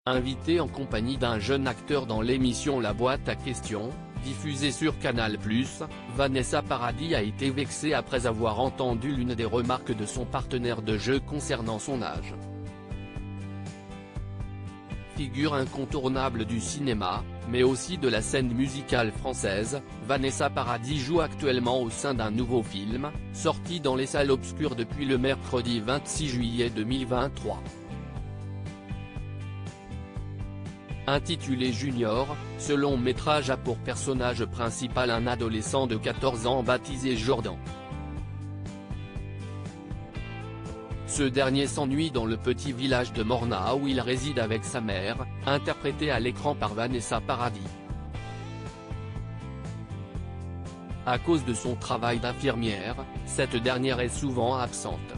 Invitée en compagnie d'un jeune acteur dans l'émission La Boîte à questions, diffusée sur Canal+, Vanessa Paradis a été vexée après avoir entendu l'une des remarques de son partenaire de jeu concernant son âge. Figure incontournable du cinéma, mais aussi de la scène musicale française, Vanessa Paradis joue actuellement au sein d'un nouveau film, sorti dans les salles obscures depuis le mercredi 26 juillet 2023. Intitulé Junior, ce long métrage a pour personnage principal un adolescent de 14 ans baptisé Jordan. Ce dernier s'ennuie dans le petit village de Morna où il réside avec sa mère, interprétée à l'écran par Vanessa Paradis. À cause de son travail d'infirmière, cette dernière est souvent absente.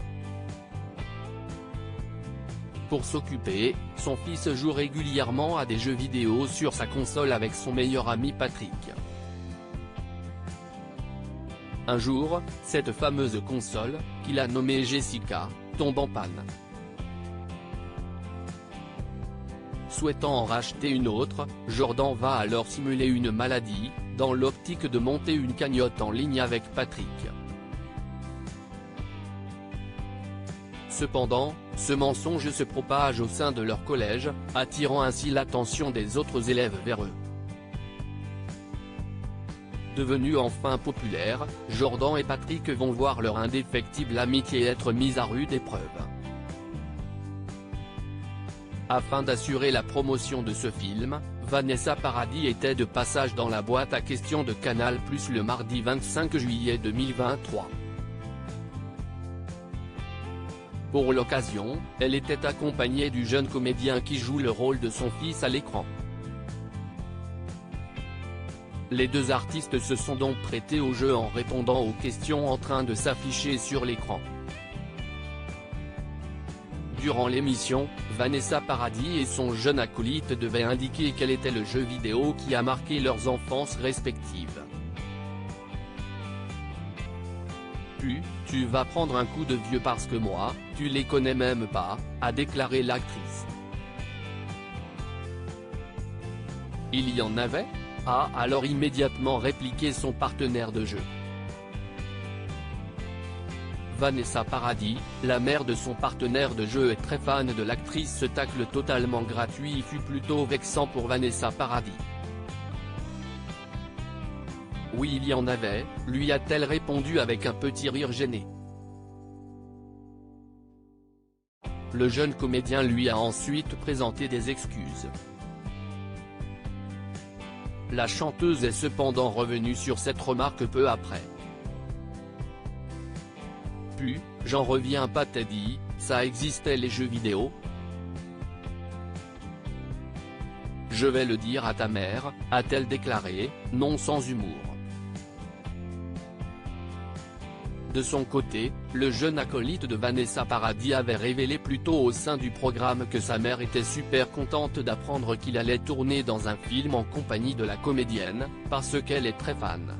Pour s'occuper, son fils joue régulièrement à des jeux vidéo sur sa console avec son meilleur ami Patrick. Un jour, cette fameuse console, qu'il a nommée Jessica, tombe en panne. Souhaitant en racheter une autre, Jordan va alors simuler une maladie, dans l'optique de monter une cagnotte en ligne avec Patrick. Cependant, ce mensonge se propage au sein de leur collège, attirant ainsi l'attention des autres élèves vers eux. Devenus enfin populaires, Jordan et Patrick vont voir leur indéfectible amitié être mise à rude épreuve. Afin d'assurer la promotion de ce film, Vanessa Paradis était de passage dans la boîte à questions de Canal+ le mardi 25 juillet 2023. Pour l'occasion, elle était accompagnée du jeune comédien qui joue le rôle de son fils à l'écran. Les deux artistes se sont donc prêtés au jeu en répondant aux questions en train de s'afficher sur l'écran. Durant l'émission, Vanessa Paradis et son jeune acolyte devaient indiquer quel était le jeu vidéo qui a marqué leurs enfances respectives. Puis, tu vas prendre un coup de vieux parce que moi, tu les connais même pas, a déclaré l'actrice. Il y en avait ? A alors immédiatement répliqué son partenaire de jeu. Vanessa Paradis, la mère de son partenaire de jeu est très fan de l'actrice. Ce tacle totalement gratuit fut plutôt vexant pour Vanessa Paradis. Oui, il y en avait, lui a-t-elle répondu avec un petit rire gêné. Le jeune comédien lui a ensuite présenté des excuses. La chanteuse est cependant revenue sur cette remarque peu après. Puis, j'en reviens pas Teddy, ça existait les jeux vidéo ? Je vais le dire à ta mère, a-t-elle déclaré, non sans humour. De son côté, le jeune acolyte de Vanessa Paradis avait révélé plus tôt au sein du programme que sa mère était super contente d'apprendre qu'il allait tourner dans un film en compagnie de la comédienne, parce qu'elle est très fan.